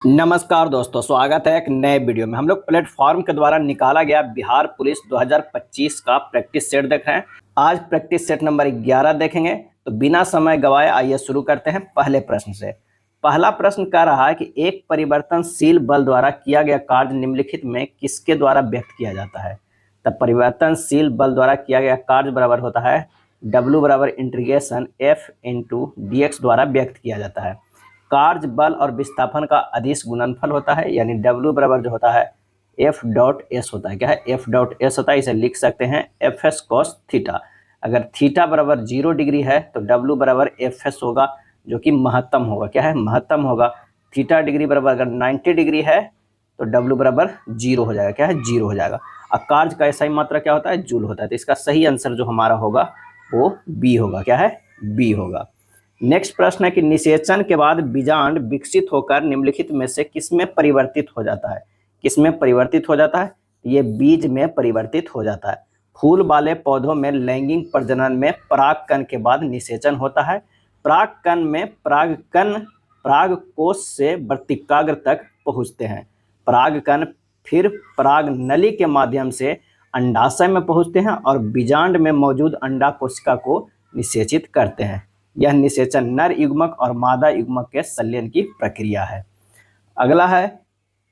नमस्कार दोस्तों, स्वागत है एक नए वीडियो में। हम लोग प्लेटफॉर्म के द्वारा निकाला गया बिहार पुलिस 2025 का प्रैक्टिस सेट देख रहे हैं। आज प्रैक्टिस सेट नंबर 11 देखेंगे। तो बिना समय गवाए आइए शुरू करते हैं पहले प्रश्न से। पहला प्रश्न कह रहा है कि एक परिवर्तनशील बल द्वारा किया गया कार्य निम्नलिखित में किसके द्वारा व्यक्त किया जाता है। तब परिवर्तनशील बल द्वारा किया गया कार्य बराबर होता है W बराबर इंटीग्रेशन F इंटू DX द्वारा व्यक्त किया जाता है। कार्य बल और विस्थापन का अदिश गुणनफल होता है, यानी W बराबर जो होता है F डॉट एस होता है। क्या है? F डॉट एस होता है। इसे लिख सकते हैं FS कॉस थीटा। अगर थीटा बराबर 0 डिग्री है तो W बराबर FS होगा, जो कि महत्तम होगा। क्या है? महत्तम होगा। थीटा डिग्री बराबर अगर 90 डिग्री है तो W बराबर 0 हो जाएगा। क्या है? 0 हो जाएगा। और कार्य का ऐसा ही मात्रा क्या होता है? जूल होता है। तो इसका सही आंसर जो हमारा होगा वो बी होगा। क्या है? बी होगा। नेक्स्ट प्रश्न है कि निषेचन के बाद बीजांड विकसित होकर निम्नलिखित में से किसमें परिवर्तित हो जाता है। किसमें परिवर्तित हो जाता है? ये बीज में परिवर्तित हो जाता है। फूल वाले पौधों में लैंगिक प्रजनन में परागकण के बाद निषेचन होता है। परागकण में परागकण परागकोश से वर्तिकाग्र तक पहुँचते हैं। परागकण फिर पराग नली के माध्यम से अंडाशय में पहुँचते हैं और बीजांड में मौजूद अंडा कोशिका को निषेचित करते हैं। यह निषेचन नर युग्मक और मादा युग्मक के संलयन की प्रक्रिया है। अगला है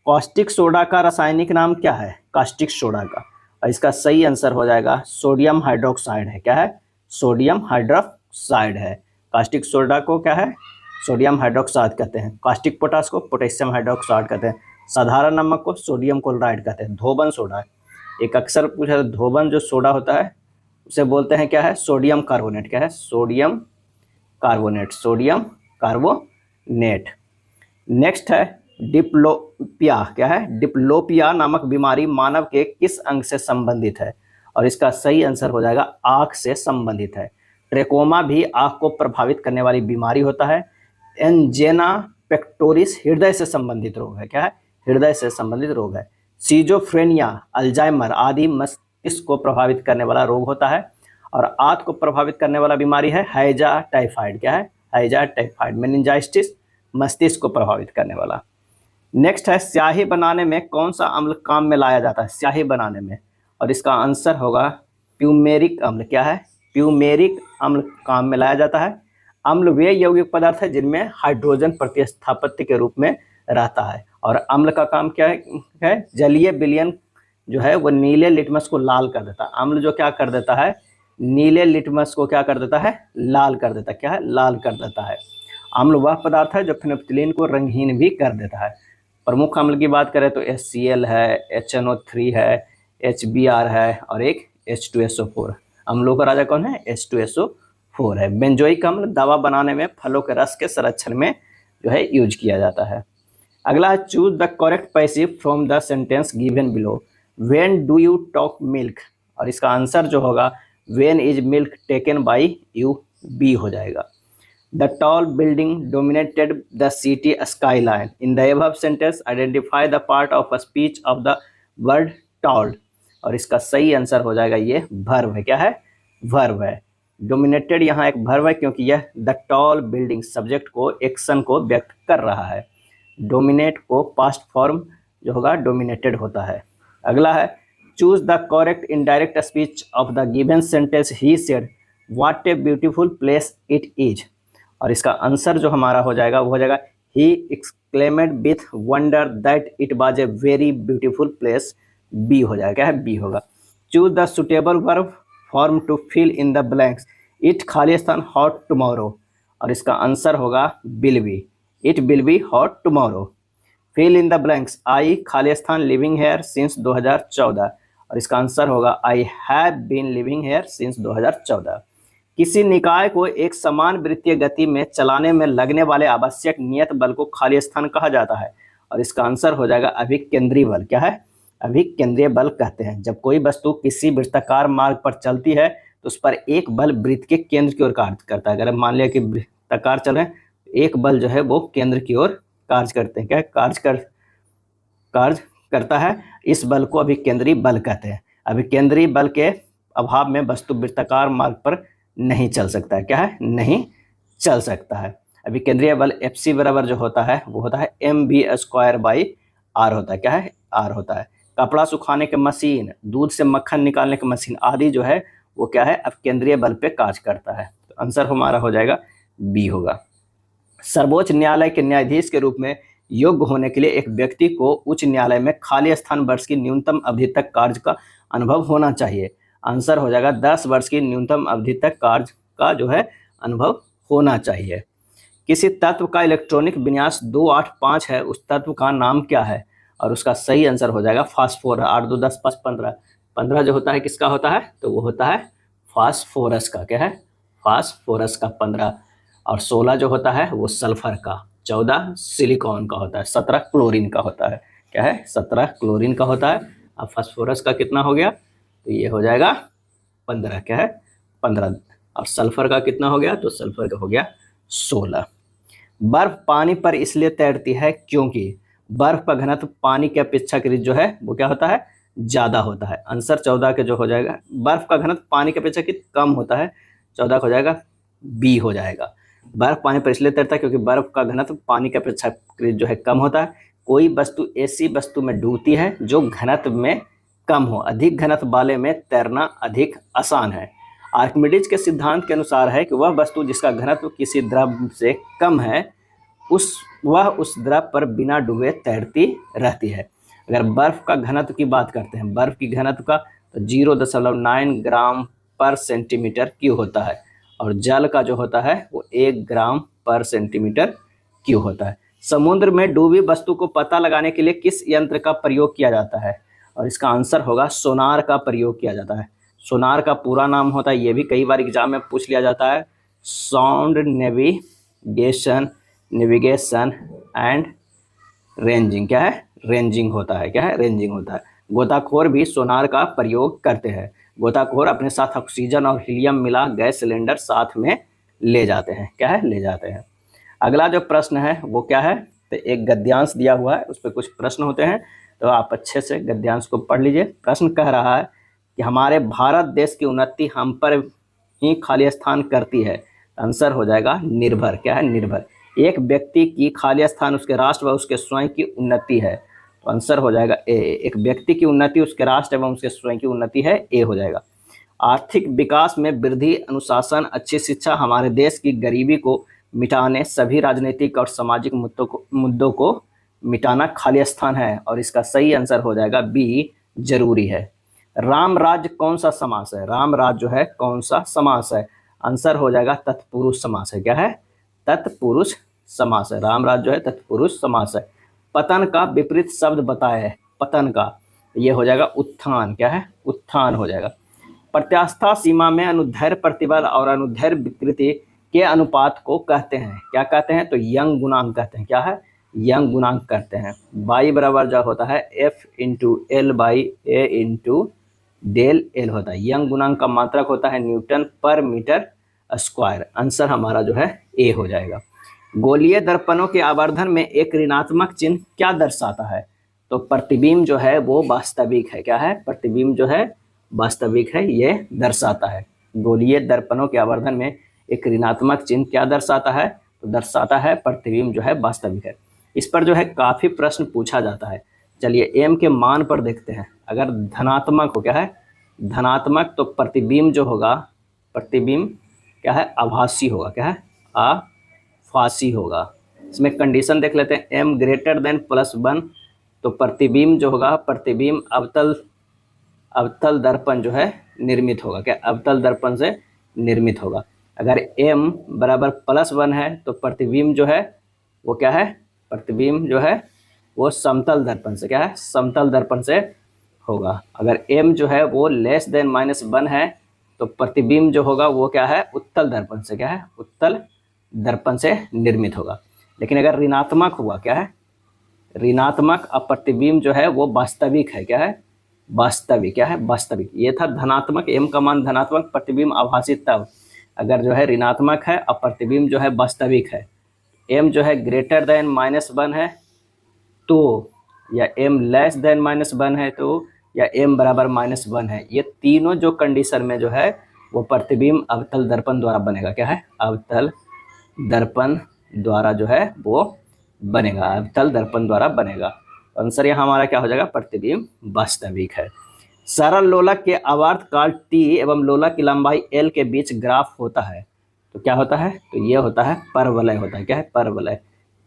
कास्टिक सोडा का रासायनिक नाम क्या है? कास्टिक सोडा का, और इसका सही आंसर हो जाएगा सोडियम हाइड्रोक्साइड है। क्या है? सोडियम हाइड्रोक्साइड है। कास्टिक सोडा को क्या है? सोडियम हाइड्रोक्साइड कहते हैं। कास्टिक पोटास को पोटेशियम हाइड्रोक्साइड कहते हैं। साधारण नमक को सोडियम क्लोराइड कहते हैं। धोबन सोडा, एक अक्सर पूछा, धोबन जो सोडा होता है उसे बोलते हैं क्या है? Sodium carbonate. क्या है? Sodium carbonate, sodium carbonate. Next है डिप्लोपिया। क्या है? डिप्लोपिया नामक बीमारी मानव के किस अंग से संबंधित है? और इसका सही आंसर हो जाएगा आँख से संबंधित है। ट्रेकोमा भी आँख को प्रभावित करने वाली बीमारी होता है। एंजेना पेक्टोरिस हृदय से संबंधित रोग है। क्या है? हृदय से संबंधित रोग है। सीजोफ्रेनिया, अल्जाइमर आदि मस्तिष्क को प्रभावित करने वाला रोग होता है। और आंत को प्रभावित करने वाला बीमारी है हैजा टाइफाइड। क्या है? हैजा टाइफाइड। मेनिंजाइटिस मस्तिष्क को प्रभावित करने वाला। नेक्स्ट है स्याही बनाने में कौन सा अम्ल काम में लाया जाता है? स्याही बनाने में, और इसका आंसर होगा प्यूमेरिक अम्ल। क्या है? प्यूमेरिक अम्ल काम में लाया जाता है। अम्ल वे यौगिक पदार्थ है जिनमें हाइड्रोजन प्रतिस्थापत्ति के रूप में रहता है। और अम्ल का काम क्या है? जलीय विलयन जो है वो नीले लिटमस को लाल कर देता है। अम्ल जो क्या कर देता है? नीले लिटमस को क्या कर देता है? लाल कर देता है। क्या है? लाल कर देता है। अम्ल वह पदार्थ है जो फेनोल्फथालीन को रंगहीन भी कर देता है। प्रमुख अम्ल की बात करें तो HCl है, HNO3 है, HBr है और एक H2SO4। अम्लों का राजा कौन है? H2SO4 है। बेंजोइक अम्ल दवा बनाने में फलों के रस के संरक्षण में जो है यूज किया जाता है। अगला है choose the correct passive from the sentence given below. When do you talk milk, और इसका आंसर जो होगा When is milk taken by you? B हो जाएगा। The tall building dominated the city skyline. In the above sentence, identify the part of a speech of the word tall. और इसका सही answer हो जाएगा ये verb है। क्या है? verb है। Dominated यहाँ एक verb है क्योंकि यह the tall building सब्जेक्ट को, एक्शन को व्यक्त कर रहा है। Dominate को past form जो होगा dominated होता है। अगला है Choose the correct indirect speech of the given sentence. He said, "What a beautiful place it is." और इसका आंसर जो हमारा हो जाएगा वो हो जाएगा He exclaimed with wonder that it was a very beautiful place. B हो जाएगा। है? B होगा। Choose the suitable verb form to fill in the blanks. It खाली स्थान hot tomorrow, और इसका आंसर होगा will be. It will be hot tomorrow. Fill in the blanks. I खाली स्थान living here since 2014, और इसका आंसर होगा I have been living here since 2014। किसी निकाय को एक समान वृत्तीय गति में चलाने में लगने वाले आवश्यक नियत बल को खाली स्थान कहा जाता है, और इसका आंसर हो जाएगा अभिकेंद्रीय बल। क्या है? अभिकेंद्रीय बल कहते हैं। जब कोई वस्तु किसी वृत्ताकार मार्ग पर चलती है तो उस पर एक बल वृत्त के केंद्र की ओर कार्य करता है। अगर मान लिया कि वृत्ताकार चल रहे हैं, एक बल जो है वो केंद्र की ओर कार्य करते हैं। क्या है? कार्य करता है। इस बल को अभिकेंद्रीय बल कहते हैं। अभिकेंद्रीय बल के अभाव में वस्तु वृत्ताकार मार्ग पर नहीं चल सकता है। क्या है? नहीं चल सकता है। अभी केंद्रीय बल Fc बराबर जो होता है वो होता है mv² होता है, क्या है, R होता है। कपड़ा सुखाने की मशीन, दूध से मक्खन निकालने की मशीन आदि जो है वो क्या है, अब केंद्रीय बल पे कार्य करता है। तो आंसर हमारा हो जाएगा बी होगा। सर्वोच्च न्यायालय के न्यायाधीश के रूप में योग्य होने के लिए एक व्यक्ति को उच्च न्यायालय में खाली स्थान वर्ष की न्यूनतम अवधि तक कार्य का अनुभव होना चाहिए। आंसर हो जाएगा 10 वर्ष की न्यूनतम अवधि तक कार्य का जो है अनुभव होना चाहिए। किसी तत्व का इलेक्ट्रॉनिक विन्यास 285 है, उस तत्व का नाम क्या है? और उसका सही आंसर हो जाएगा फास्फोरस। 8 2 10 5 15, 15 जो होता है किसका होता है, तो वो होता है फास्फोरस का, क्या है, फास्फोरस का 15। और 16 जो होता है वो सल्फर का, 14 सिलिकॉन का होता है, 17 क्लोरीन का होता है, क्या है, 17 क्लोरीन का होता है। अब फास्फोरस का कितना हो गया, तो ये हो जाएगा 15, क्या है, 15। और सल्फर का कितना हो गया, तो सल्फर का हो गया 16। बर्फ पानी पर इसलिए तैरती है क्योंकि बर्फ का घनत्व पानी के अपेक्षाकृत जो है वो क्या होता है, ज़्यादा होता है। आंसर 14 के जो हो जाएगा, बर्फ का घनत्व पानी के अपेक्षाकृत कम होता है, 14 का हो जाएगा बी हो जाएगा। बर्फ पानी पर इसलिए तैरता है क्योंकि बर्फ का घनत्व पानी के अपेक्षाकृत जो है कम होता है। कोई वस्तु ऐसी वस्तु में डूबती है जो घनत्व में कम हो, अधिक घनत्व वाले में तैरना अधिक आसान है। आर्किमिडीज के सिद्धांत के अनुसार है कि वह वस्तु जिसका घनत्व किसी द्रव से कम है वह उस द्रव पर बिना डूबे तैरती रहती है। अगर बर्फ का घनत्व की बात करते हैं, बर्फ की घनत्व का, तो 0.9 ग्राम पर सेंटीमीटर क्यूब होता है। और जल का जो होता है वो 1 ग्राम पर सेंटीमीटर क्यूब होता है। समुद्र में डूबी वस्तु को पता लगाने के लिए किस यंत्र का प्रयोग किया जाता है? और इसका आंसर होगा सोनार का प्रयोग किया जाता है। सोनार का पूरा नाम होता है, ये भी कई बार एग्जाम में पूछ लिया जाता है, साउंड नेविगेशन एंड रेंजिंग, क्या है, रेंजिंग होता है, क्या है, रेंजिंग होता है। गोताखोर भी सोनार का प्रयोग करते हैं। गोताखोर अपने साथ ऑक्सीजन और हीलियम मिला गैस सिलेंडर साथ में ले जाते हैं, क्या है, ले जाते हैं। अगला जो प्रश्न है वो क्या है, तो एक गद्यांश दिया हुआ है, उस पर कुछ प्रश्न होते हैं, तो आप अच्छे से गद्यांश को पढ़ लीजिए। प्रश्न कह रहा है कि हमारे भारत देश की उन्नति हम पर ही खाली स्थान करती है। आंसर हो जाएगा निर्भर, क्या है, निर्भर। एक व्यक्ति की खाली स्थान उसके राष्ट्र व उसके स्वयं की उन्नति है, तो आंसर हो जाएगा ए। एक व्यक्ति की उन्नति उसके राष्ट्र एवं उसके स्वयं की उन्नति है, ए हो जाएगा। आर्थिक विकास में वृद्धि, अनुशासन, अच्छी शिक्षा हमारे देश की गरीबी को मिटाने, सभी राजनीतिक और सामाजिक मुद्दों को मिटाना खाली स्थान है। और इसका सही आंसर हो जाएगा बी, जरूरी है। राम राज्य कौन सा समास है? राम राज्य जो है कौन सा समास है? आंसर हो जाएगा तत्पुरुष समास है, क्या है, तत्पुरुष समास है। राम राज्य जो है तत्पुरुष समास है। पतन का विपरीत शब्द बताए, पतन का, ये हो जाएगा उत्थान, क्या है, उत्थान हो जाएगा। प्रत्यास्था सीमा में अनुदैर्ध्य प्रतिबल और अनुदैर्ध्य विकृति के अनुपात को कहते हैं, क्या कहते हैं, तो यंग गुणांक कहते हैं, क्या है, यंग गुणांक कहते हैं। y बराबर जो होता है F into L by A into del L होता है। यंग गुणांक का मात्रक होता है न्यूटन पर मीटर स्क्वायर। आंसर हमारा जो है ए हो जाएगा। गोलीय दर्पणों के आवर्धन में एक ऋणात्मक चिन्ह क्या दर्शाता है? तो प्रतिबिंब जो है वो वास्तविक है, क्या है, प्रतिबिंब जो है वास्तविक है, ये दर्शाता है। गोलीय दर्पणों के आवर्धन में एक ऋणात्मक चिन्ह क्या दर्शाता है? तो दर्शाता है प्रतिबिंब जो है वास्तविक है। इस पर जो है काफ़ी प्रश्न पूछा जाता है। चलिए एम के मान पर देखते हैं। अगर धनात्मक हो, क्या है, धनात्मक, तो प्रतिबिंब जो होगा, प्रतिबिंब क्या है, आभासी होगा, क्या है, आभासी होगा। इसमें कंडीशन देख लेते हैं, m ग्रेटर देन +1, तो प्रतिबिंब जो होगा, प्रतिबिंब अवतल दर्पण जो है निर्मित होगा, क्या, अवतल दर्पण से निर्मित होगा। अगर m बराबर +1 है तो प्रतिबिंब जो है वो क्या है, प्रतिबिंब जो है वो समतल दर्पण से, क्या है, समतल दर्पण से होगा। अगर m जो है वो लेस देन -1 है तो प्रतिबिंब जो होगा वो क्या है, उत्तल दर्पण से, क्या है, उत्तल दर्पण से निर्मित होगा। लेकिन अगर ऋणात्मक हुआ, क्या है, ऋणात्मक प्रतिबिंब जो है वो वास्तविक है, क्या है, वास्तविक, क्या है, वास्तविक। ये था धनात्मक, m का मान धनात्मक, प्रतिबिंब आभासी। तब अगर जो है ऋणात्मक है और प्रतिबिंब जो है वास्तविक है, m जो है ग्रेटर देन -1 है तो, या m लेस देन -1 है तो, या m बराबर -1 है, ये तीनों जो कंडीशन में जो है वो प्रतिबिंब अवतल दर्पण द्वारा बनेगा, क्या है, अवतल दर्पण द्वारा जो है वो बनेगा, अवतल दर्पण द्वारा बनेगा। आंसर यहाँ हमारा क्या हो जाएगा, प्रतिबिंब वास्तविक है। सरल लोलक के आवर्त काल टी एवं लोलक की लंबाई एल के बीच ग्राफ होता है तो क्या होता है, तो ये होता है परवलय होता है। क्या है, परवलय।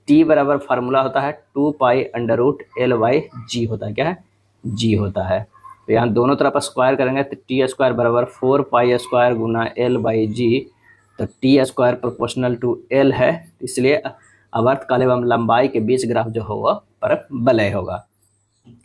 टी बराबर फार्मूला होता है 2π√L/g होता है। क्या है, जी होता है। तो यहाँ दोनों तरफ स्क्वायर करेंगे तो टी स्क्वायर बराबर 4π² गुना L/g। तो T square proportional to L है, इसलिए आवर्त काल एवं लंबाई के बीच ग्राफ जो होगा परवलय होगा।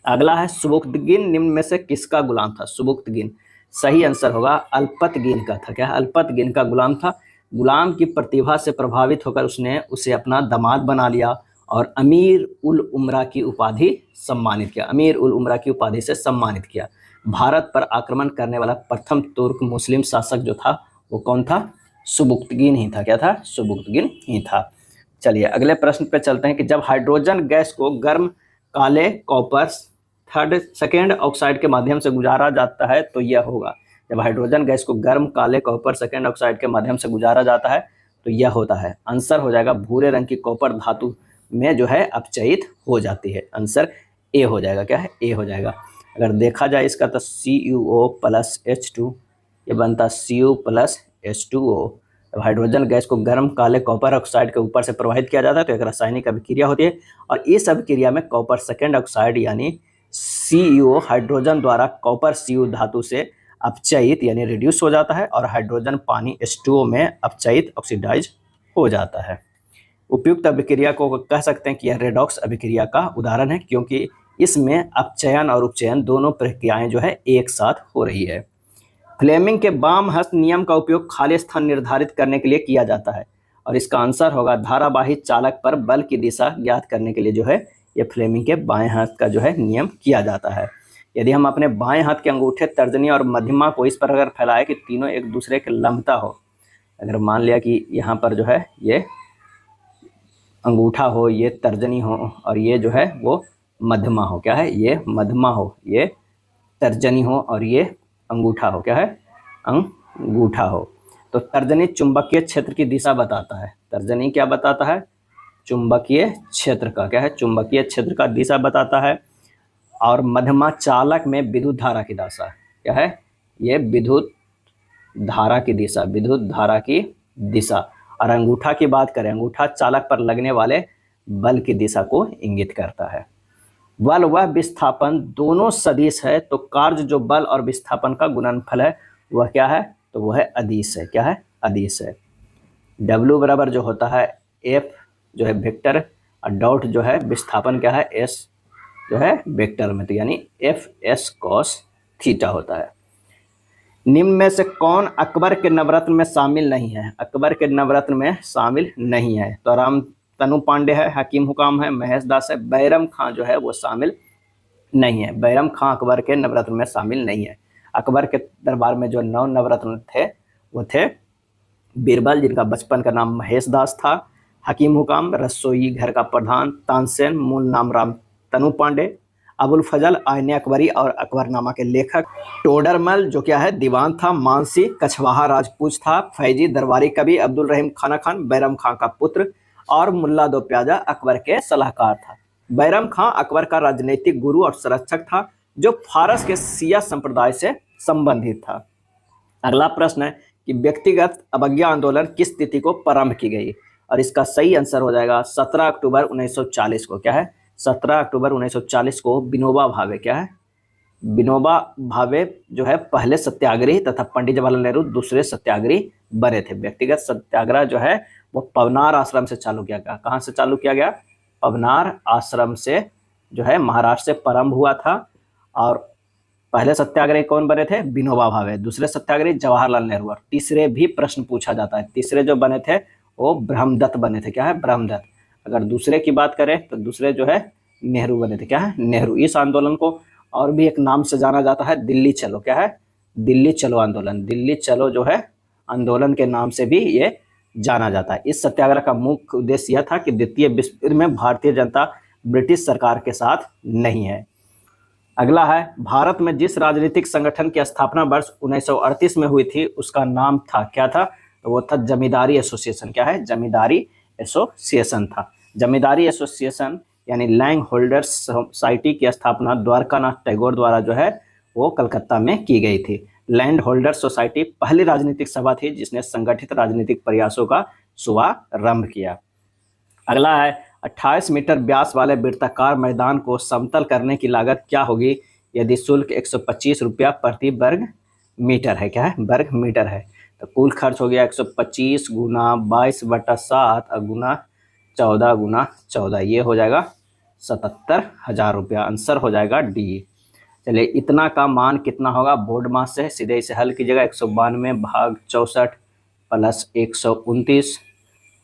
अगला है सुबुक्तगिन निम्न में से किसका गुलाम था। सुबुक्तगिन, सही आंसर होगा अल्पतगिन का था। क्या है, अल्पतगिन का गुलाम था। गुलाम की प्रतिभा से प्रभावित होकर उसने उसे अपना दामाद बना लिया और अमीर उल उमरा की उपाधि सम्मानित किया। अमीर उल उमरा की उपाधि से सम्मानित किया। भारत पर आक्रमण करने वाला प्रथम तुर्क मुस्लिम शासक जो था वो कौन था, सुबुक्तगिन ही था। क्या था, सुबुक्तगिन ही था। चलिए अगले प्रश्न पे चलते हैं कि जब हाइड्रोजन गैस को गर्म काले कॉपर सेकेंड ऑक्साइड के माध्यम से गुजारा जाता है तो यह होगा। जब हाइड्रोजन गैस को गर्म काले कॉपर सेकेंड ऑक्साइड के माध्यम से गुजारा जाता है तो यह होता है, आंसर हो जाएगा भूरे रंग की कॉपर धातु में जो है अपचयित हो जाती है। आंसर ए हो जाएगा। क्या है, ए हो जाएगा। अगर देखा जाए इसका तो CuO+H2 ये बनता Cu+H2O। जब हाइड्रोजन गैस को गर्म काले कॉपर ऑक्साइड के ऊपर से प्रवाहित किया जाता है तो एक रासायनिक अभिक्रिया होती है और इस अभिक्रिया में कॉपर सेकेंड ऑक्साइड यानी Cu हाइड्रोजन द्वारा कॉपर Cu धातु से अपचयित यानी रिड्यूस हो जाता है और हाइड्रोजन पानी H2O में अपचयित ऑक्सीडाइज हो जाता है। उपयुक्त अभिक्रिया को कह सकते हैं कि यह रेडॉक्स अभिक्रिया का उदाहरण है क्योंकि इसमें अपचयन और उपचयन दोनों प्रक्रियाएं जो है एक साथ हो रही है। फ्लेमिंग के बाम हस्त नियम का उपयोग खाली स्थान निर्धारित करने के लिए किया जाता है और इसका आंसर होगा धारावाही चालक पर बल की दिशा ज्ञात करने के लिए जो है ये फ्लेमिंग के बाएं हाथ का जो है नियम किया जाता है। यदि हम अपने बाएं हाथ के अंगूठे, तर्जनी और मध्यमा को इस पर अगर फैलाए कि तीनों एक दूसरे के लंबता हो, अगर मान लिया कि यहाँ पर जो है ये अंगूठा हो, ये तर्जनी हो और ये जो है वो मध्यमा हो। क्या है, ये मध्यमा हो, ये तर्जनी हो और ये अंगूठा हो। क्या है, अंगूठा हो। तो तर्जनी चुंबकीय क्षेत्र की दिशा बताता है। तर्जनी क्या बताता है, चुंबकीय क्षेत्र का। क्या है, चुंबकीय क्षेत्र का दिशा बताता है। और मध्यमा चालक में विद्युत धारा की दिशा। क्या है, ये विद्युत धारा की दिशा, विद्युत धारा की दिशा। और अंगूठा की बात करें, अंगूठा चालक पर लगने वाले बल की दिशा को इंगित करता है। बल व विस्थापन दोनों सदिश है तो कार्य जो बल और विस्थापन का गुणनफल है वह क्या है, तो वह है अदिश है। क्या है, अदिश है। W बराबर जो होता है F जो है वेक्टर और डॉट जो है विस्थापन क्या है S जो है वेक्टर में, तो यानी FS cos थीटा होता है। निम्न में से कौन अकबर के नवरत्न में शामिल नहीं है। अकबर के नवरत्न में शामिल नहीं है तो राम तनु पांडे है, हकीम हुकाम है, महेश दास है, बैरम खां जो है वो शामिल नहीं है। बैरम खां अकबर के नवरत्न में शामिल नहीं है। अकबर के दरबार में जो 9 नवरत्न थे वो थे बीरबल जिनका बचपन का नाम महेश दास था, हकीम हुकाम रसोई घर का प्रधान, तानसेन मूल नाम राम तनु पांडे, अबुल फजल आईने अकबरी और अकबरनामा के लेखक, टोडरमल जो क्या है दीवान था, मानसी कछवाहा राजपूत था, फैजी दरबारी कवि, अब्दुल रहीम खाना खान बैरम खां का पुत्र और मुल्ला दो प्याजा अकबर के सलाहकार था। बैरम खां अकबर का राजनीतिक गुरु और संरक्षक था जो फारस के शिया संप्रदाय से संबंधित था। अगला प्रश्न है कि व्यक्तिगत अवज्ञा आंदोलन किस तिथि को प्रारंभ की गई और इसका सही आंसर हो जाएगा 17 अक्टूबर 1940 को। क्या है, 17 अक्टूबर 1940 को विनोबा भावे, क्या है विनोबा भावे जो है पहले सत्याग्रही तथा पंडित जवाहरलाल नेहरू दूसरे सत्याग्रही बने थे। व्यक्तिगत सत्याग्रह जो है वो पवनार आश्रम से चालू किया गया। कहाँ से चालू किया गया, पवनार आश्रम से जो है महाराष्ट्र से प्रारंभ हुआ था। और पहले सत्याग्रही कौन बने थे, विनोबा भावे, दूसरे सत्याग्रही जवाहरलाल नेहरू और तीसरे भी प्रश्न पूछा जाता है। तीसरे जो बने थे वो ब्रह्मदत्त बने थे। क्या है, ब्रह्मदत्त। अगर दूसरे की बात करें तो दूसरे जो है नेहरू बने थे। क्या है, नेहरू। इस आंदोलन को और भी एक नाम से जाना जाता है, दिल्ली चलो। क्या है, दिल्ली चलो आंदोलन। दिल्ली चलो जो है आंदोलन के नाम से भी ये जाना जाता है। इस सत्याग्रह का मुख्य उद्देश्य यह था कि द्वितीय विश्व युद्ध में भारतीय जनता ब्रिटिश सरकार के साथ नहीं है। अगला है भारत में जिस राजनीतिक संगठन की स्थापना वर्ष 1938 में हुई थी उसका नाम था, क्या था, तो वो था जमींदारी एसोसिएशन। क्या है, जमींदारी एसोसिएशन था। जमींदारी एसोसिएशन यानी लैंड होल्डर्स सोसाइटी की स्थापना द्वारकानाथ टैगोर द्वारा जो है वो कलकत्ता में की गई थी। लैंड होल्डर सोसाइटी पहली राजनीतिक सभा थी जिसने संगठित राजनीतिक प्रयासों का शुभारंभ किया। अगला है 28 मीटर व्यास वाले वृत्ताकार मैदान को समतल करने की लागत क्या होगी यदि शुल्क 125 रुपया प्रति वर्ग मीटर है। क्या है? वर्ग मीटर है। तो कुल खर्च हो गया 125 गुना 22/7 गुना 14 गुना 14, ये हो जाएगा 77,000 रुपया। आंसर हो जाएगा डी। चलिए, इतना का मान कितना होगा बोर्ड मास से सीधे इसे हल कीजिएगा। 192 भाग 64 प्लस 129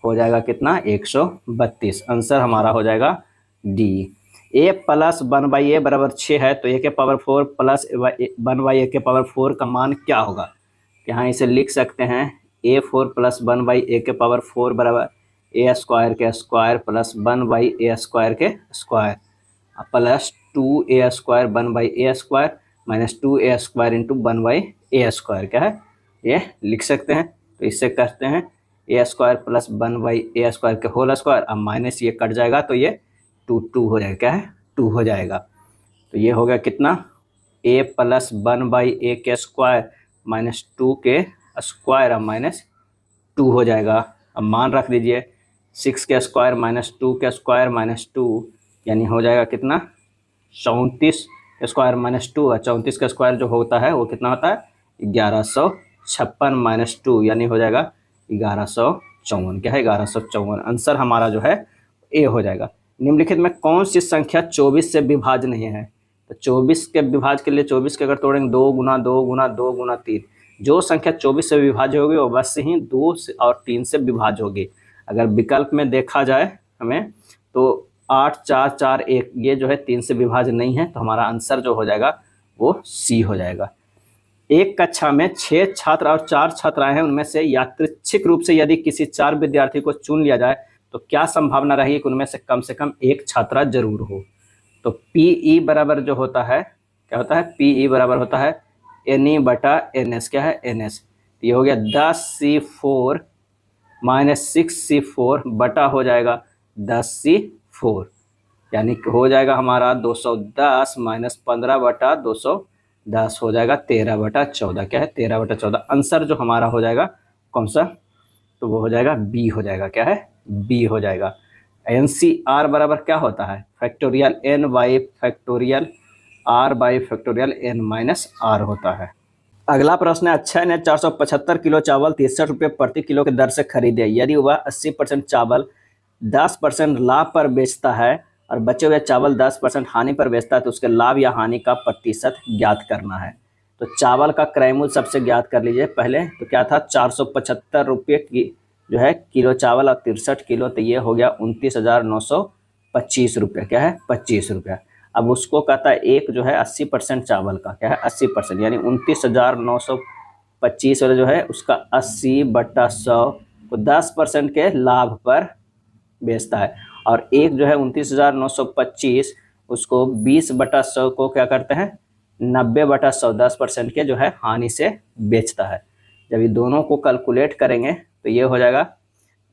हो जाएगा कितना? 132। आंसर हमारा हो जाएगा डी। a प्लस 1/a बराबर 6 है तो a के पावर 4 प्लस 1/a के पावर 4 का मान क्या होगा? यहाँ इसे लिख सकते हैं a4 प्लस 1/a के पावर 4 बराबर a स्क्वायर के स्क्वायर प्लस 1/a स्क्वायर के square plus 2a square 1/a square minus 2a square into 1/a square. क्या है? ये लिख सकते हैं। तो इससे करते हैं a square plus 1/a square के होल स्क्वायर, अब माइनस ये कट जाएगा तो ये 2 हो जाएगा। क्या है? 2 हो जाएगा। तो ये हो गया कितना? a प्लस 1/a के स्क्वायर माइनस 2 के स्क्वायर अब माइनस 2 हो जाएगा। अब मान रख दीजिए 6 के स्क्वायर माइनस 2 के स्क्वायर माइनस 2 यानी हो जाएगा कितना? 34 स्क्वायर माइनस 2 और 34 का स्क्वायर जो होता है वो कितना होता है? 1156 माइनस 2 यानी हो जाएगा 1154। क्या है? 1154। आंसर हमारा जो है ए हो जाएगा। निम्नलिखित में कौन सी संख्या 24 से विभाज्य नहीं है? तो 24 के विभाज्य के लिए 24 के अगर तोड़ेंगे 2 गुना 2 गुना 2 गुना 3, जो संख्या 24 से विभाज्य होगी वो बस ही 2 और 3 से विभाज्य होगी। अगर विकल्प में देखा जाए हमें तो 8 4 4 1 ये जो है 3 से विभाज्य नहीं है, तो हमारा आंसर जो हो जाएगा वो सी हो जाएगा। एक कक्षा में 6 छात्र और 4 छात्राएं हैं, उनमें से यादृच्छिक रूप से यदि किसी 4 विद्यार्थी को चुन लिया जाए तो क्या संभावना रहेगी कि उनमें से कम एक छात्रा जरूर हो? तो पीई बराबर जो होता है क्या होता है? पीई बराबर होता है NE/NS। क्या है? NS। तो ये हो गया 10C4 माइनस 6C4 बटा हो जाएगा 10C4 यानी हो जाएगा हमारा 210 माइनस 15/210 हो जाएगा 13/14। क्या है? 13/14। आंसर जो हमारा हो जाएगा कौन सा? तो वो हो जाएगा बी हो जाएगा। क्या है? बी हो जाएगा। NCR बराबर क्या होता है? फैक्टोरियल N/फैक्टोरियल R/फैक्टोरियल N-R होता है। अगला प्रश्न है, अक्षय ने 475 किलो चावल 63 रुपये प्रति किलो के दर से खरीदे। यदि वह 80% चावल 10% लाभ पर बेचता है और बचे हुए चावल 10% हानि पर बेचता है तो उसके लाभ या हानि का प्रतिशत ज्ञात करना है। तो चावल का क्रय मूल्य सबसे ज्ञात कर लीजिए पहले। तो क्या था? 475 रुपये की जो है किलो चावल और 63 किलो, तो ये हो गया 29,925 रुपये। क्या है? 25 रुपया। अब उसको कहता है एक जो है 80% चावल का। क्या है? 80% यानी 29,925 वाला जो है उसका 80/100 को 10% के लाभ पर बेचता है, और एक जो है 29,925 उसको 20/100 को क्या करते हैं? 90/100 10% के जो है हानि से बेचता है। जब ये दोनों को कैलकुलेट करेंगे तो ये हो जाएगा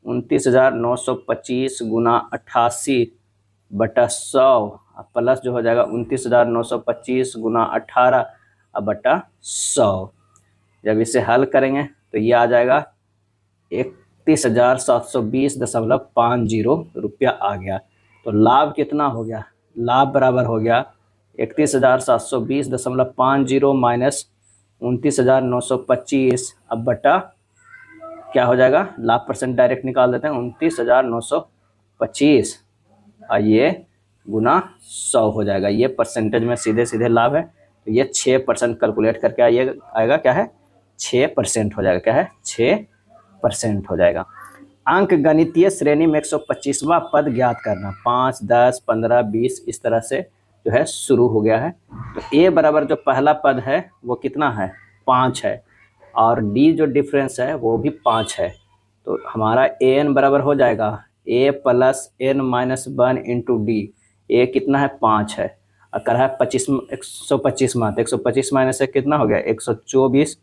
29,925 गुना 88/100 प्लस जो हो जाएगा 29,925 गुना 18/100। जब इसे हल करेंगे तो ये आ जाएगा 31,720.50 रुपया आ गया। तो लाभ कितना हो गया? लाभ बराबर हो गया 31,720.50 माइनस 29,925 अब बटा क्या हो जाएगा? लाभ परसेंट डायरेक्ट निकाल देते हैं। 29,925 और ये गुना 100 हो जाएगा। ये परसेंटेज में सीधे सीधे लाभ है, तो ये 6% कैलकुलेट करके आएगा क्या है? 6% हो जाएगा। क्या है? 6% हो जाएगा। अंक गणितीय श्रेणी में 125वां पद ज्ञात करना। 5 10 15 20 इस तरह से जो है शुरू हो गया है। तो ए बराबर जो पहला पद है वो कितना है? 5 है, और डी जो डिफरेंस है वो भी 5 है। तो हमारा an बराबर हो जाएगा a plus n-1 into D. A कितना है? 5 है, और कर है 125 मात 125 माइनस से कितना हो गया? 124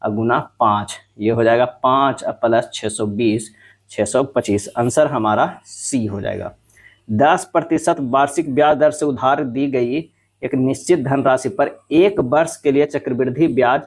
गुना 5, ये हो जाएगा 5 प्लस 620 625। आंसर हमारा सी हो जाएगा। 10% वार्षिक ब्याज दर से उधार दी गई एक निश्चित धनराशि पर 1 वर्ष के लिए चक्रवृद्धि ब्याज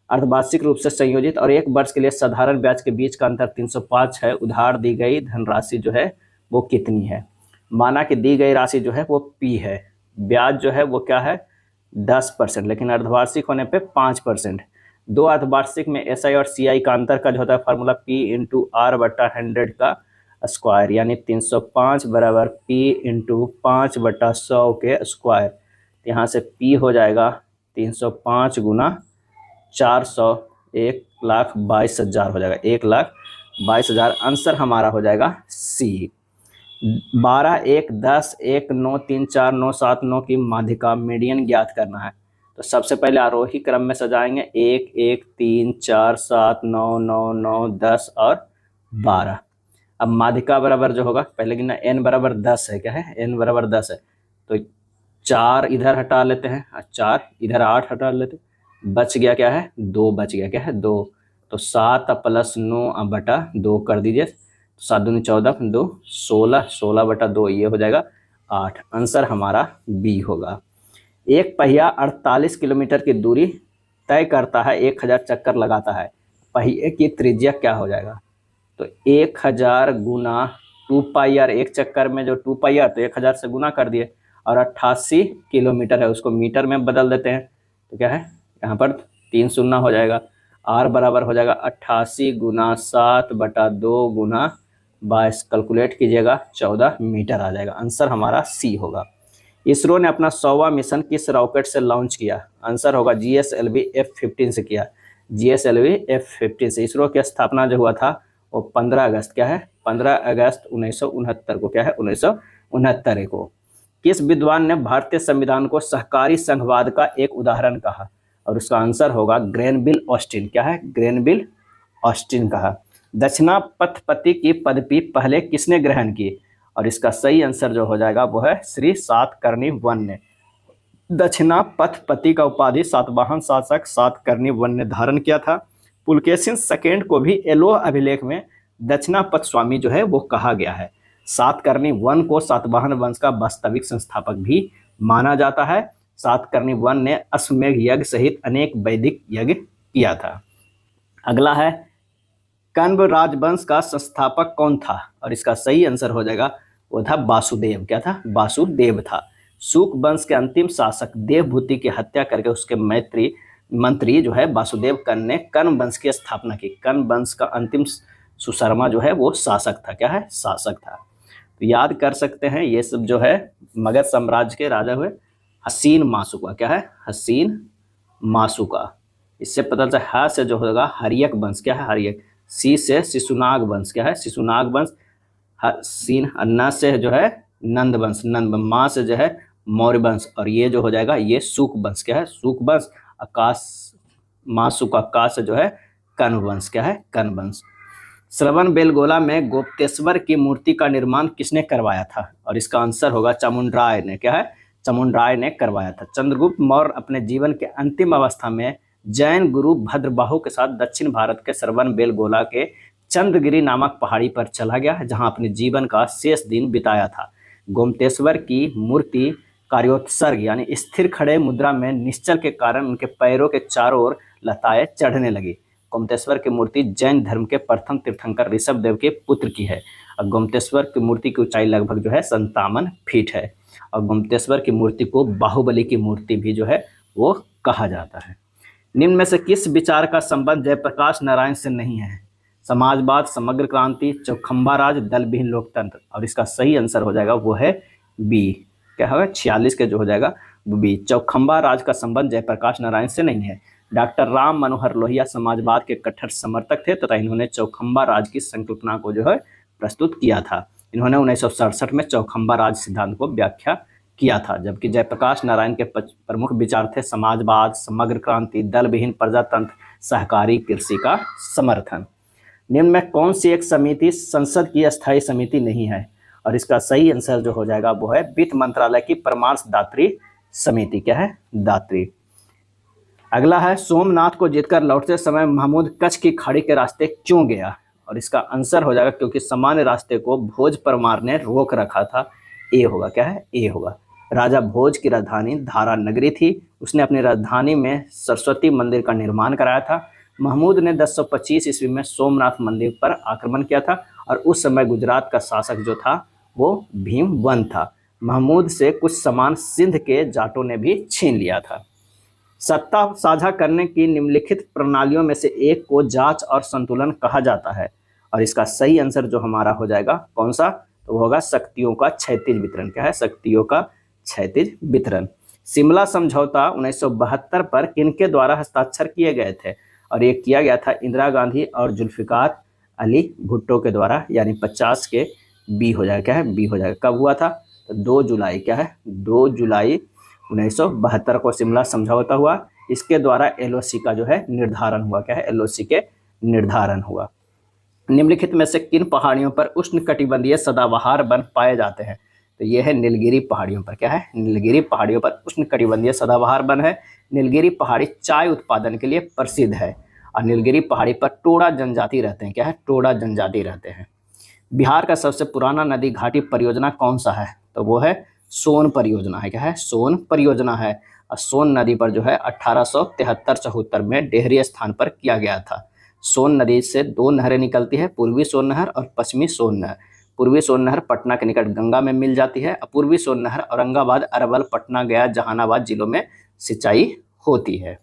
अर्धवार्षिक रूप से संयोजित और 1 वर्ष के लिए साधारण ब्याज के बीच का अंतर 305 है। उधार दी गई धनराशि जो है वो कितनी है? माना कि दी गई राशि जो है वो P है, ब्याज जो है वो क्या है 10%, लेकिन अर्धवार्षिक होने पे 5%। दो अर्धवार्षिक में SI और CI का अंतर का जो होता है फार्मूला P इंटू R बटा 100 का स्क्वायर, यानी 305 बराबर P इंटू 5 बटा 100 के स्क्वायर। यहाँ से P हो जाएगा 305 गुना 400, 1,22,000 हो जाएगा, 1,22,000। आंसर हमारा हो जाएगा C। 12, 1, 10, 1, 9, 3, 4, 9, 7, 9 की माध्यिका मीडियन ज्ञात करना है। तो सबसे पहले आरोही क्रम में सजाएंगे, 1, 1, 3, 4, 7, 9, 9, 9, 10 और 12। अब माध्यिका बराबर जो होगा पहले गिनना, n बराबर 10 है, क्या है n बराबर 10 है, तो 4 इधर हटा लेते हैं, 4 इधर 8 हटा लेते, बच गया क्या है 2, बच गया क्या है 2। तो 7 प्लस 9 बटा 2 कर दीजिए, 7 दूनी 14, 2 16, 16 बटा 2 ये हो जाएगा 8। आंसर हमारा बी होगा। एक पहिया 48 किलोमीटर की दूरी तय करता है, 1000 चक्कर लगाता है, पहिए की त्रिज्या क्या हो जाएगा? तो 1000 गुना 2 पाई आर, एक चक्कर में जो 2 पाई आर तो 1000 से गुना कर दिए, और 88 किलोमीटर है उसको मीटर में बदल देते हैं, तो क्या है यहाँ पर 3 शून्य हो जाएगा। आर बराबर हो जाएगा 88 गुना 7 बटा 2 गुना 22, कैलकुलेट कीजिएगा 14 मीटर आ जाएगा। आंसर हमारा सी होगा। इसरो ने अपना 100वां मिशन किस रॉकेट से लॉन्च किया? आंसर होगा GSLV F-15 से किया, GSLV F-15 से। इसरो की स्थापना जो हुआ था वो 15 अगस्त क्या है 15 अगस्त 1969 को, क्या है 1969 को। किस विद्वान ने भारतीय संविधान को सहकारी संघवाद का एक उदाहरण कहा? और उसका आंसर होगा ग्रेनविल ऑस्टिन, क्या है ग्रेनविल ऑस्टिन कहा। दक्षिणापथपति की पदवी पहले किसने ग्रहण की? और इसका सही आंसर जो हो जाएगा वो है श्री सातकर्णी वन ने। दक्षिणापथपति का उपाधि सातवाहन शासक सातकर्णी वन ने धारण किया था। पुलकेशिन सेकेंड को भी एलोह अभिलेख में दक्षिणापथ स्वामी जो है वो कहा गया है। सातकर्णी वन को सातवाहन वंश का वास्तविक संस्थापक भी माना जाता है। सातकर्णी वन ने अश्वमेध यज्ञ सहित अनेक वैदिक यज्ञ किया था। अगला है कण्व राजवंश का संस्थापक कौन था? और इसका सही आंसर हो जाएगा वो था वासुदेव, क्या था वासुदेव था। शुक वंश के अंतिम शासक देवभूति की हत्या करके उसके मंत्री जो है वासुदेव कर्ण ने कण्व वंश की स्थापना की। कण्व वंश का अंतिम सुशर्मा जो है वो शासक था, क्या है शासक था। तो याद कर सकते हैं ये सब जो है मगध साम्राज्य के राजा हुए हसीन मासुका, क्या है हसीन मासुका। इससे पता चलता है से जो होगा हरियक वंश, क्या है हरियक। सी से शिशुनाग वंश, क्या है शिशुनाग वंश। सीन अन्ना से जो है नंद वंश, नंद। माँ से जो है मौर्य वंश, और ये जो हो जाएगा ये सुक वंश, क्या है सुक वंश। आकाश मासुका का से जो है कण्व वंश, क्या है कण्व वंश। श्रवण बेलगोला में गोप्तेश्वर की मूर्ति का निर्माण किसने करवाया था? और इसका आंसर होगा चामुंडराय ने, क्या है चामुंडराय ने करवाया था। चंद्रगुप्त मौर्य अपने जीवन के अंतिम अवस्था में जैन गुरु भद्रबाहु के साथ दक्षिण भारत के श्रवण बेलगोला के चंद्रगिरी नामक पहाड़ी पर चला गया, जहां अपने जीवन का शेष दिन बिताया था। गोमतेश्वर की मूर्ति कार्योत्सर्ग यानी स्थिर खड़े मुद्रा में निश्चल के कारण उनके पैरों के चारों ओर लताएं चढ़ने लगी। गोमतेश्वर की मूर्ति जैन धर्म के प्रथम तीर्थंकर ऋषभ देव के पुत्र की है। और गोमतेश्वर की मूर्ति की ऊंचाई लगभग जो है 57 फीट है। और गोमतेश्वर की मूर्ति को बाहुबली की मूर्ति भी जो है वो कहा जाता है। निम्न में से किस विचार का संबंध जयप्रकाश नारायण से नहीं है? समाजवाद, समग्र क्रांति, चौखंबा राज, दल विहीन लोकतंत्र। और इसका सही आंसर हो जाएगा वो है बी, क्या होगा 46 के जो हो जाएगा वो बी। चौखंबा राज का संबंध जयप्रकाश नारायण से नहीं है। डॉक्टर राम मनोहर लोहिया समाजवाद के कट्टर समर्थक थे तथा इन्होंने चौखंबा राज की संकल्पना को जो है प्रस्तुत किया था। इन्होंने 1967 में चौखंबा राज सिद्धांत को व्याख्या किया था। जबकि जयप्रकाश नारायण के प्रमुख विचार थे समाजवाद, समग्र क्रांति, दल विहीन प्रजातंत्र, सहकारी कृषि का समर्थन। निम्न में कौन सी एक समिति संसद की अस्थायी समिति नहीं है? और इसका सही आंसर जो हो जाएगा वो है वित्त मंत्रालय की परामर्श दात्री समिति, क्या है दात्री। अगला है सोमनाथ को जीतकर लौटते समय महमूद कच्छ की खाड़ी के रास्ते क्यों गया? और इसका आंसर हो जाएगा, क्योंकि सामान्य रास्ते को भोज परमार ने रोक रखा था, ए होगा, क्या है, ए होगा। राजा भोज की राजधानी धारा नगरी थी, उसने अपनी राजधानी में सरस्वती मंदिर का निर्माण कराया था। महमूद ने 1025 ईस्वी में सोमनाथ मंदिर पर आक्रमण किया था, और उस समय गुजरात का शासक जो था वो भीमवन था। महमूद से कुछ सामान सिंध के जाटों ने भी छीन लिया था। सत्ता साझा करने की निम्नलिखित प्रणालियों में से एक को जांच और संतुलन कहा जाता है, और इसका सही आंसर जो हमारा हो जाएगा कौन सा, तो वो होगा शक्तियों का क्षैतिज वितरण। क्या है, शक्तियों का क्षैतिज वितरण। शिमला समझौता 1972 पर किनके द्वारा हस्ताक्षर किए गए थे, और ये किया गया था इंदिरा गांधी और जुल्फिकार अली भुट्टो के द्वारा, यानी 50 के बी हो जाएगा, क्या है, बी हो जाएगा। कब हुआ था, तो 2 जुलाई, क्या है, 2 जुलाई 1972 को शिमला समझौता हुआ। इसके द्वारा एलओसी का जो है निर्धारण हुआ, क्या है, एलओसी के निर्धारण हुआ। निम्नलिखित में से किन पहाड़ियों पर उष्णकटिबंधीय सदाबहार वन पाए जाते हैं, तो ये है नीलगिरी पहाड़ियों पर, क्या है, नीलगिरी पहाड़ियों पर उष्णकटिबंधीय सदाबहार वन है। नीलगिरी पहाड़ी चाय उत्पादन के लिए प्रसिद्ध है, और नीलगिरी पहाड़ी पर टोडा जनजाति रहते हैं, क्या है, टोडा जनजाति रहते हैं। बिहार का सबसे पुराना नदी घाटी परियोजना कौन सा है, तो वो है सोन परियोजना है, क्या है, सोन परियोजना है। और सोन नदी पर जो है 1873-74 में डेहरी स्थान पर किया गया था। सोन नदी से 2 नहरें निकलती है, पूर्वी सोन नहर और पश्चिमी सोन नहर। पूर्वी सोन नहर पटना के निकट गंगा में मिल जाती है, और पूर्वी सोन नहर औरंगाबाद, अरवल, पटना, गया, जहानाबाद जिलों में सिंचाई होती है।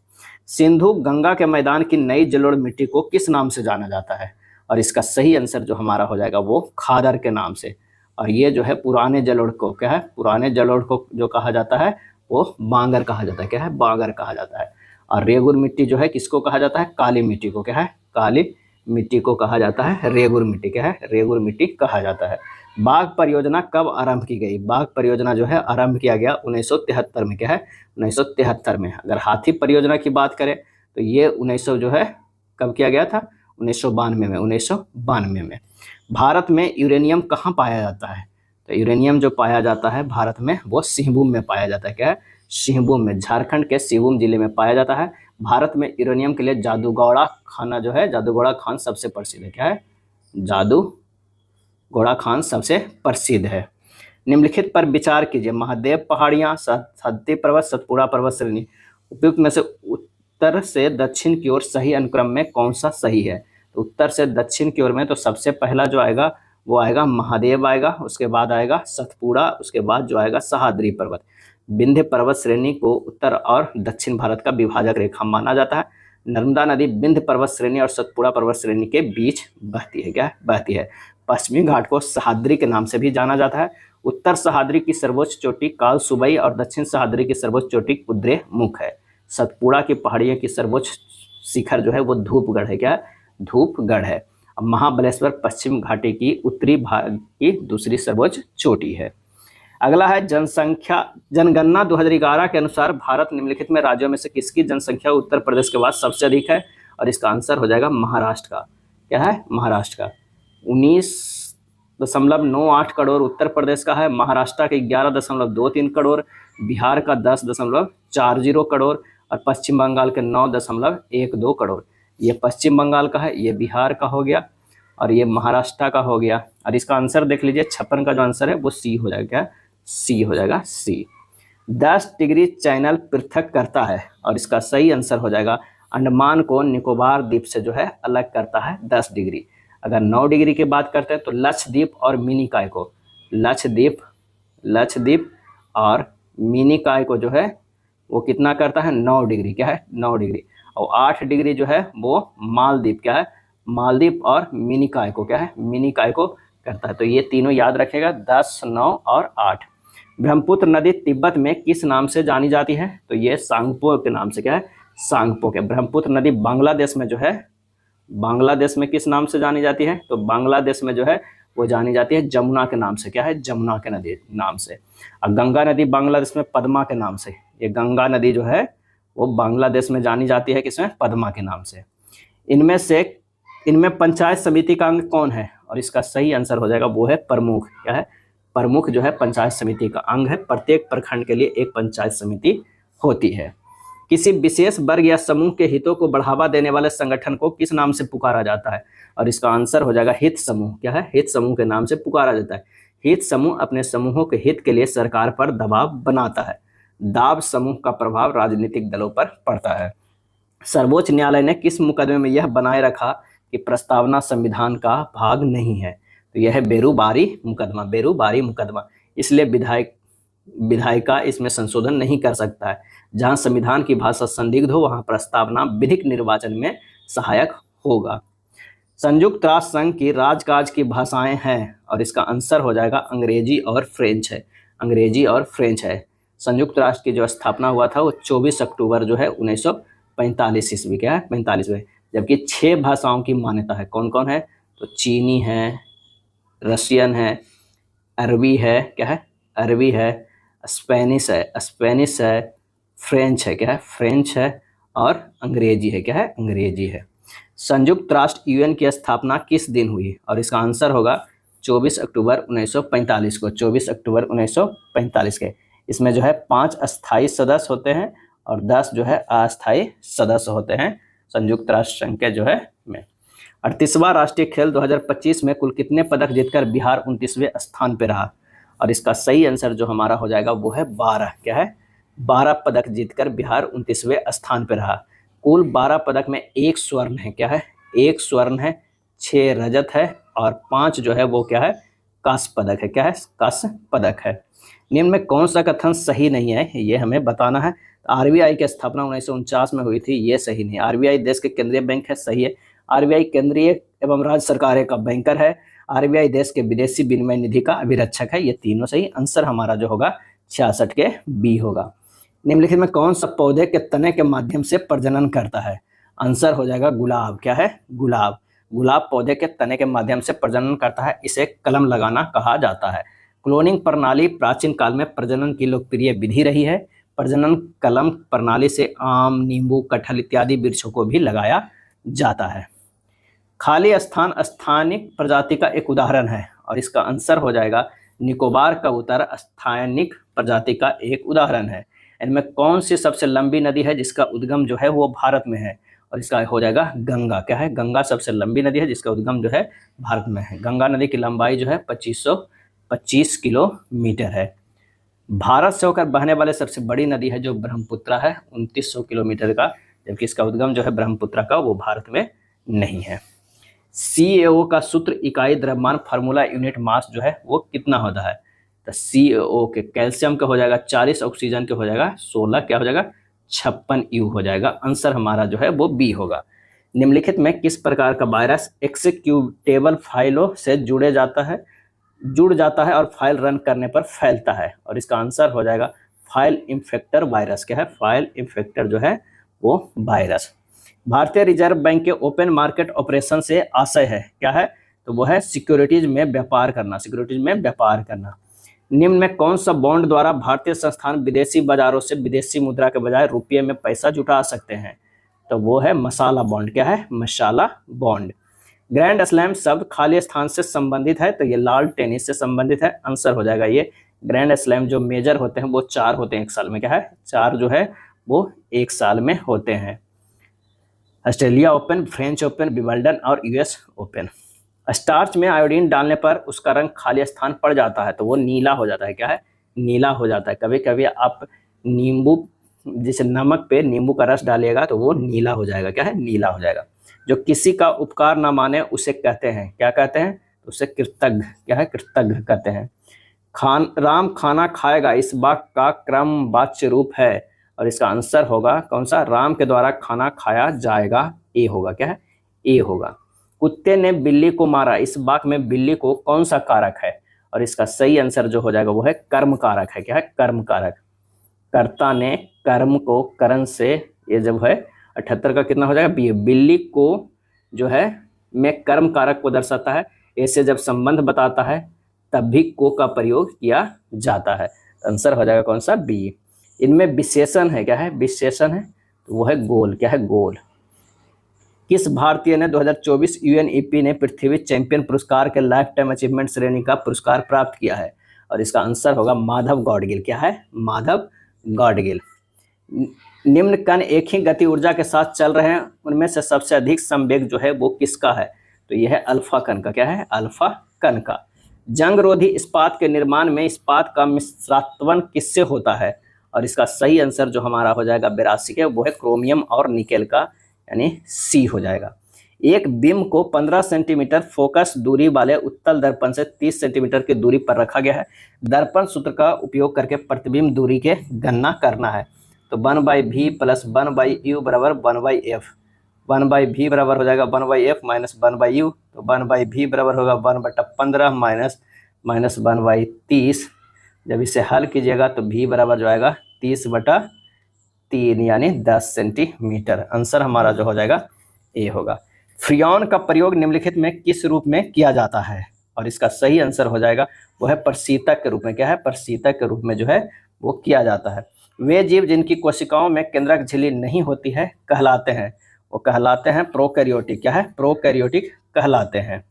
सिंधु गंगा के मैदान की नई जलोढ़ मिट्टी को किस नाम से जाना जाता है, और इसका सही आंसर जो हमारा हो जाएगा वो खादर के नाम से। और ये जो है पुराने जलोढ़ को, क्या है, पुराने जलोढ़ को जो कहा जाता है वो बांगर कहा जाता है, क्या है, बांगर कहा जाता है। और रेगुर मिट्टी जो है किसको कहा जाता है, काली मिट्टी को, क्या है, काली मिट्टी को कहा जाता है रेगुर मिट्टी, क्या है, रेगुर मिट्टी कहा जाता है। बाघ परियोजना कब आरंभ की गई, बाघ परियोजना जो है आरंभ किया गया 1973 में, क्या है, 1973 में। अगर हाथी परियोजना की बात करें तो ये 1900 जो है कब किया गया था, 1992 में, 1992 में। भारत में यूरेनियम कहाँ पाया जाता है, तो यूरेनियम जो पाया जाता है भारत में वो सिंहभूम में पाया जाता है, क्या है, सिंहभूम में, झारखंड के सिंहभूम जिले में पाया जाता है। भारत में यूरेनियम के लिए जादूगौड़ा खाना जो है, जादूगौड़ा खान सबसे प्रसिद्ध है, क्या है, जादूगौड़ा खान सबसे प्रसिद्ध है। निम्नलिखित पर विचार कीजिए, महादेव पहाड़ियाँ, सत्ती पर्वत, सतपुड़ा पर्वत श्रेणी, उपयुक्त में से उत्तर से दक्षिण की ओर सही अनुक्रम में कौन सा सही है, तो उत्तर से दक्षिण की ओर में तो सबसे पहला जो आएगा वो आएगा महादेव आएगा, उसके बाद आएगा सतपुड़ा, उसके बाद जो आएगा सह्याद्री पर्वत। विंध्य पर्वत श्रेणी को उत्तर और दक्षिण भारत का विभाजक रेखा माना जाता है। नर्मदा नदी विंध्य पर्वत श्रेणी और सतपुड़ा पर्वत श्रेणी के बीच बहती है, क्या बहती है। पश्चिमी घाट को सह्याद्री के नाम से भी जाना जाता है। उत्तर सह्याद्री की सर्वोच्च चोटी काल सुबई और दक्षिण सह्याद्री की सर्वोच्च चोटी कुद्रेमुख है। सतपुड़ा की पहाड़ियों की सर्वोच्च शिखर जो है वो धूपगढ़ है, क्या धूपगढ़ है। अब महाबलेश्वर पश्चिम घाटी की उत्तरी भाग की दूसरी सर्वोच्च चोटी है। अगला है जनगणना 2011 के अनुसार भारत निम्नलिखित में राज्यों में से किसकी जनसंख्या उत्तर प्रदेश के बाद सबसे अधिक है, और इसका आंसर हो जाएगा महाराष्ट्र का, क्या है, महाराष्ट्र का। 19.98 करोड़ उत्तर प्रदेश का है, महाराष्ट्र का 11.23 करोड़, बिहार का 10.40 करोड़ और पश्चिम बंगाल के 9.12 करोड़। ये पश्चिम बंगाल का है, ये बिहार का हो गया और ये महाराष्ट्र का हो गया। और इसका आंसर देख लीजिए, 56 का जो आंसर है वो सी हो जाएगा, सी हो जाएगा, सी। 10 डिग्री चैनल पृथक करता है, और इसका सही आंसर हो जाएगा अंडमान को निकोबार द्वीप से जो है अलग करता है 10 डिग्री। अगर 9 डिग्री की बात करते हैं तो लक्षद्वीप और मिनिकॉय को, लक्षद्वीप और मिनिकॉय को जो है वो कितना करता है, 9 डिग्री, क्या है, 9 डिग्री। और 8 डिग्री जो है वो मालदीव, क्या है, मालदीव और मिनिकॉय को, क्या है, मिनिकॉय को करता है। तो ये तीनों याद रखेगा, 10, 9 और 8। ब्रह्मपुत्र नदी तिब्बत में किस नाम से जानी जाती है, तो ये सांगपो के नाम से, क्या है, सांगपो के। ब्रह्मपुत्र नदी बांग्लादेश में जो है, बांग्लादेश में किस नाम से जानी जाती है, तो बांग्लादेश में जो है वो जानी जाती है जमुना के नाम से, क्या है, जमुना के नदी नाम से। और गंगा नदी बांग्लादेश में पद्मा के नाम से, ये गंगा नदी जो है वो बांग्लादेश में जानी जाती है किसमें, पद्मा के नाम से। इनमें पंचायत समिति का अंग कौन है, और इसका सही आंसर हो जाएगा वो है प्रमुख, क्या है, प्रमुख जो है पंचायत समिति का अंग है। प्रत्येक प्रखंड के लिए एक पंचायत समिति होती है। किसी विशेष वर्ग या समूह के हितों को बढ़ावा देने वाले संगठन को किस नाम से पुकारा जाता है? और इसका आंसर हो जाएगा हित समूह। क्या है? हित समूह के नाम से पुकारा जाता है। हित समूह अपने समूहों के हित के लिए सरकार पर दबाव बनाता है। दाब समूह का प्रभाव राजनीतिक दलों पर पड़ता है। सर्वोच्च न्यायालय ने किस मुकदमे में यह बनाए रखा कि प्रस्तावना संविधान का भाग नहीं है? तो यह है बेरूबारी मुकदमा। बेरूबारी मुकदमा, इसलिए विधायिका इसमें संशोधन नहीं कर सकता है। जहां संविधान की भाषा संदिग्ध हो वहां प्रस्तावना विधिक निर्वाचन में सहायक होगा। संयुक्त राष्ट्र संघ की राजकाज की भाषाएं हैं, और इसका आंसर हो जाएगा अंग्रेजी और फ्रेंच है। अंग्रेजी और फ्रेंच है। संयुक्त राष्ट्र की जो स्थापना हुआ था वो 24 अक्टूबर जो है 1945 ईस्वी। क्या है? 45 में। जबकि 6 भाषाओं की मान्यता है। कौन कौन है? तो चीनी है, रशियन है, अरबी है, क्या है? अरबी है, स्पेनिश है, फ्रेंच है, क्या है? फ्रेंच है, और अंग्रेजी है। क्या है? अंग्रेजी है। संयुक्त राष्ट्र यूएन की स्थापना किस दिन हुई? और इसका आंसर होगा 24 अक्टूबर 1945 को। 24 अक्टूबर 1945 के। इसमें जो है 5 अस्थायी सदस्य होते हैं और 10 जो है अस्थायी सदस्य होते हैं संयुक्त राष्ट्र संघ के जो है में। 38वां राष्ट्रीय खेल 2025 में कुल कितने पदक जीतकर बिहार 29वें स्थान पर रहा? और इसका सही आंसर जो हमारा हो जाएगा वो है 12। क्या है? 12 पदक जीतकर बिहार 29वें स्थान पर रहा। कुल 12 पदक में 1 स्वर्ण है। क्या है? 1 स्वर्ण है, 6 रजत है, और 5 जो है वो क्या है? कांस्य पदक है। क्या है? कांस्य पदक है। निम्न में कौन सा कथन सही नहीं है, ये हमें बताना है। आरबीआई की स्थापना 1949 में हुई थी, ये सही नहीं। आरबीआई देश के केंद्रीय बैंक है, सही है। आरबीआई केंद्रीय एवं राज्य सरकारें का बैंकर है। आरबीआई देश के विदेशी विनिमय निधि का अभिरक्षक है। ये तीनों सही। आंसर हमारा जो होगा 66 के बी होगा। निम्नलिखित में कौन सा पौधे के तने के माध्यम से प्रजनन करता है? आंसर हो जाएगा गुलाब। क्या है? गुलाब। गुलाब पौधे के तने के माध्यम से प्रजनन करता है। इसे कलम लगाना कहा जाता है। क्लोनिंग प्रणाली प्राचीन काल में प्रजनन की लोकप्रिय विधि रही है। प्रजनन कलम प्रणाली से आम, नींबू, कटहल इत्यादि वृक्षों को भी लगाया जाता है। खाली स्थान स्थानिक प्रजाति का एक उदाहरण है, और इसका आंसर हो जाएगा निकोबार कबूतर स्थानिक प्रजाति का एक उदाहरण है। इनमें कौन सी सबसे लंबी नदी है जिसका उद्गम जो है वो भारत में है? और इसका हो जाएगा गंगा। क्या है? गंगा सबसे लंबी नदी है जिसका उद्गम जो है भारत में है। गंगा नदी की लंबाई जो है 2525 किलोमीटर है। भारत से होकर बहने वाले सबसे बड़ी नदी है जो ब्रह्मपुत्र है, 2900 किलोमीटर का, जबकि इसका उद्गम जो है ब्रह्मपुत्र का वो भारत में नहीं है। CaO का सूत्र इकाई द्रव्यमान फार्मूला यूनिट मास जो है वो कितना होता है? तो CaO के कैल्शियम का हो जाएगा 40, ऑक्सीजन के हो जाएगा 16, क्या हो जाएगा 56 U हो जाएगा। आंसर हमारा जो है वो बी होगा। निम्नलिखित में किस प्रकार का वायरस एक्सेक्यूटेबल फाइलों से जुड़ जाता है और फाइल रन करने पर फैलता है? और इसका आंसर हो जाएगा फाइल इन्फेक्टर वायरस। क्या है? फाइल इन्फेक्टर जो है वो वायरस। भारतीय रिजर्व बैंक के ओपन मार्केट ऑपरेशन से आशय है, क्या है? तो वो है सिक्योरिटीज में व्यापार करना। सिक्योरिटीज में व्यापार करना। निम्न में कौन सा बॉन्ड द्वारा भारतीय संस्थान विदेशी बाजारों से विदेशी मुद्रा के बजाय रुपये में पैसा जुटा सकते हैं? तो वो है मसाला बॉन्ड। क्या है? मसाला बॉन्ड। ग्रैंड स्लैम शब्द खाली स्थान से संबंधित है, तो ये लाल टेनिस से संबंधित है। आंसर हो जाएगा ये। ग्रैंड स्लैम जो मेजर होते हैं वो 4 होते हैं एक साल में। क्या है? 4 जो है वो एक साल में होते हैं। Australia open, French open, Wimbledon और यूएस ओपन। स्टार्च में आयोडीन डालने पर उसका रंग खाली स्थान पड़ जाता है तो वो नीला हो जाता है। क्या है? नीला हो जाता है। कभी कभी आप नींबू, जैसे नमक पे नींबू का रस डालिएगा तो वो नीला हो जाएगा। क्या है? नीला हो जाएगा। जो किसी का उपकार ना माने उसे कहते हैं, क्या कहते हैं? तो उसे कृतज्ञ। क्या है? कृतज्ञ कहते हैं। राम खाना खाएगा इस वाक्य का क्रम वाच्य रूप है, और इसका आंसर होगा कौन सा? राम के द्वारा खाना खाया जाएगा। ए होगा। क्या है? ए होगा। कुत्ते ने बिल्ली को मारा इस वाक्य में बिल्ली को कौन सा कारक है? और इसका सही आंसर जो हो जाएगा वो है कर्म कारक है। क्या है? कर्म कारक। कर्ता ने कर्म को करण से, ये जब है 78 का कितना हो जाएगा? बी। बिल्ली को जो है में कर्म कारक को दर्शाता है। ऐसे जब संबंध बताता है तब भी को का प्रयोग किया जाता है। आंसर हो जाएगा कौन सा? बी। इनमें विशेषण है। क्या है? विशेषण है तो वो है गोल। क्या है? गोल। किस भारतीय ने 2024 यूएनईपी ने पृथ्वी चैंपियन पुरस्कार के लाइफ टाइम अचीवमेंट श्रेणी का पुरस्कार प्राप्त किया है? और इसका आंसर होगा माधव गौडगिल। क्या है? माधव गौडगिल। निम्न कण एक ही गति ऊर्जा के साथ चल रहे हैं, उनमें से सबसे अधिक संवेग जो है वो किसका है? तो यह है अल्फा कण का। क्या है? अल्फा कण का। जंगरोधी इस्पात के निर्माण में इस्पात का मिश्रात्वन किससे होता है? और इसका सही आंसर जो हमारा हो जाएगा 82 के, वो है क्रोमियम और निकेल का, यानी सी हो जाएगा। एक बीम को 15 सेंटीमीटर फोकस दूरी वाले उत्तल दर्पण से 30 सेंटीमीटर की दूरी पर रखा गया है। दर्पण सूत्र का उपयोग करके प्रतिबिंब दूरी के गणना करना है। तो 1/v प्लस 1/u बराबर 1/f। 1/v बराबर हो जाएगा 1/f माइनस 1/u। तो 1/v बराबर होगा 1/15 माइनस 1/30। जब इसे हल कीजिएगा तो v बराबर जो आएगा 30/3 यानी 10 सेंटीमीटर। आंसर हमारा जो हो जाएगा ए होगा। फ्रियॉन का प्रयोग निम्नलिखित में किस रूप में किया जाता है? और इसका सही आंसर हो जाएगा वो है प्रशीतक के रूप में। क्या है? प्रशीतक के रूप में जो है वो किया जाता है। वे जीव जिनकी कोशिकाओं में केंद्रक झिल्ली नहीं होती है कहलाते हैं, वो कहलाते हैं प्रोकैरियोटिक। क्या है? प्रोकैरियोटिक कहलाते हैं।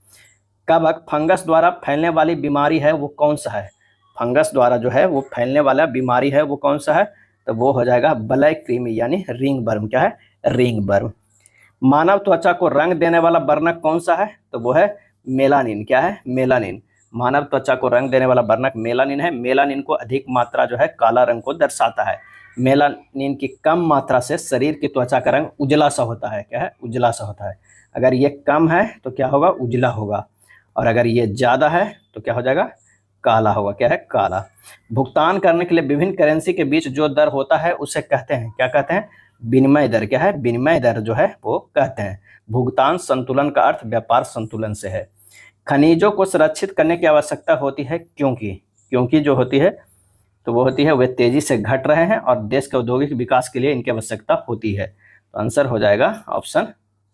कवक फंगस द्वारा फैलने वाली बीमारी है वो कौन सा है? फंगस द्वारा जो है वो फैलने वाला बीमारी है वो कौन सा है? तो वो हो जाएगा ब्लैक कृमि यानी रिंग वर्म। क्या है? Ring worm. मानव त्वचा को रंग देने वाला वर्णक कौन सा है? तो वो है मेलानिन। क्या है? मेलानिन। मानव त्वचा को रंग देने वाला वर्णक मेलानिन है। मेलानिन को अधिक मात्रा जो है काला रंग को दर्शाता है। मेलानिन की कम मात्रा से शरीर की त्वचा का रंग उजला सा होता है। क्या है? उजला सा होता है। अगर ये कम है तो क्या होगा? उजला होगा। और अगर ये ज़्यादा है तो क्या हो जाएगा? काला होगा। क्या है? काला। भुगतान करने के लिए विभिन्न करेंसी के बीच जो दर होता है उसे कहते हैं, क्या कहते हैं? विनिमय दर। क्या है? विनिमय दर जो है वो कहते हैं। भुगतान संतुलन का अर्थ व्यापार संतुलन से है। खनिजों को संरक्षित करने की आवश्यकता होती है क्योंकि जो होती है तो वो होती है वे तेजी से घट रहे हैं और देश के औद्योगिक विकास के लिए इनकी आवश्यकता होती है। तो आंसर हो जाएगा ऑप्शन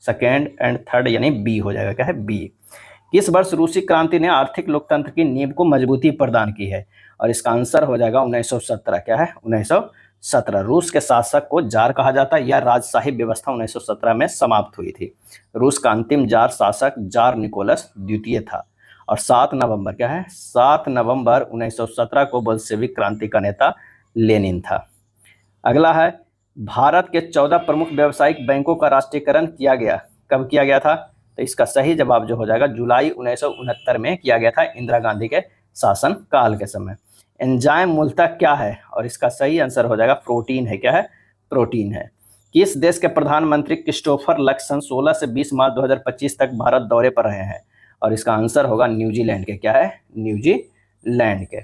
सेकेंड एंड थर्ड यानी बी हो जाएगा। क्या है? बी। किस वर्ष रूसी क्रांति ने आर्थिक लोकतंत्र की नींव को मजबूती प्रदान की है? और इसका आंसर हो जाएगा 1917। क्या है? 1917। रूस के शासक को जार कहा जाता है। यह राजशाही व्यवस्था 1917 में समाप्त हुई थी। रूस का अंतिम जार शासक जार निकोलस द्वितीय था। और 7 नवंबर क्या है? 7 नवंबर 1917 को बोल्शेविक क्रांति का नेता लेनिन था। अगला है भारत के 14 प्रमुख व्यावसायिक बैंकों का राष्ट्रीयकरण किया गया। कब किया गया था? तो इसका सही जवाब जो हो जाएगा जुलाई 1969 में किया गया था, इंदिरा गांधी के शासन काल के समय। एंजाइम मूलतः क्या है? और इसका सही आंसर हो जाएगा प्रोटीन है। क्या है? प्रोटीन है। किस देश के प्रधानमंत्री क्रिस्टोफर लक्सन 16 से 20 मार्च 2025 तक भारत दौरे पर रहे हैं? और इसका आंसर होगा न्यूजीलैंड के। क्या है? न्यूजीलैंड के।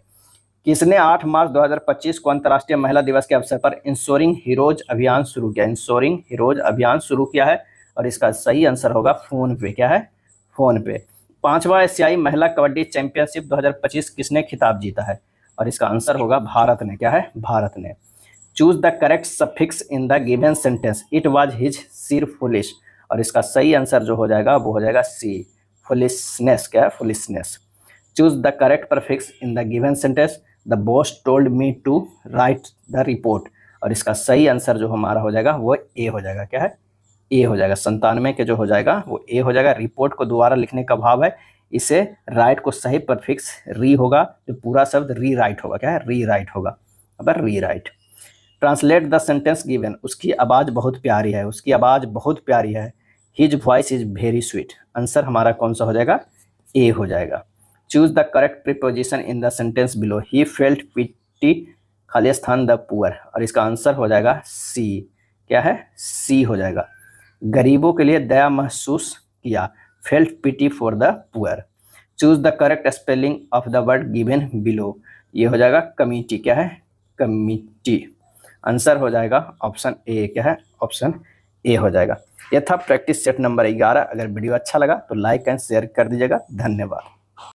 किसने 8 मार्च 2025 को अंतर्राष्ट्रीय महिला दिवस के अवसर पर इंश्योरिंग हीरोज अभियान शुरू किया? इंश्योरिंग हीरोज अभियान शुरू किया है और इसका सही आंसर होगा फोन पे। क्या है? फोन पे। 5वां एशियाई महिला कबड्डी चैंपियनशिप 2025 किसने खिताब जीता है? और इसका आंसर होगा भारत ने। क्या है? भारत ने। Choose the correct suffix in the given sentence. It was his सिर फुलिश। और इसका सही आंसर जो हो जाएगा वो हो जाएगा सी, फुलिशनेस। क्या है? Foolishness. Choose the correct prefix in the given sentence. The boss told me to write the report. और इसका सही आंसर जो हमारा हो जाएगा वो ए हो जाएगा। क्या है? ए हो जाएगा। 97 के जो हो जाएगा वो ए हो जाएगा। रिपोर्ट को दोबारा लिखने का भाव है। इसे राइट को सही प्रफिक्स री होगा, जो पूरा शब्द री राइट होगा। क्या है? री राइट होगा। अब री right. Translate the sentence given. उसकी आवाज़ बहुत प्यारी है। उसकी आवाज़ बहुत प्यारी है। His voice is very sweet. Answer हमारा कौन सा हो जाएगा? ए हो जाएगा। Choose the correct preposition in the sentence below. He felt pity खालिस्तान द पुअर। और इसका आंसर हो जाएगा सी। क्या है? सी हो जाएगा। गरीबों के लिए दया महसूस किया। Felt pity for the poor. Choose the correct spelling of the word given below. ये हो जाएगा कमिटी। क्या है? कमिटी। आंसर हो जाएगा ऑप्शन ए। क्या है? ऑप्शन ए हो जाएगा। यह था प्रैक्टिस सेट नंबर 11। अगर वीडियो अच्छा लगा तो लाइक एंड शेयर कर दीजिएगा। धन्यवाद।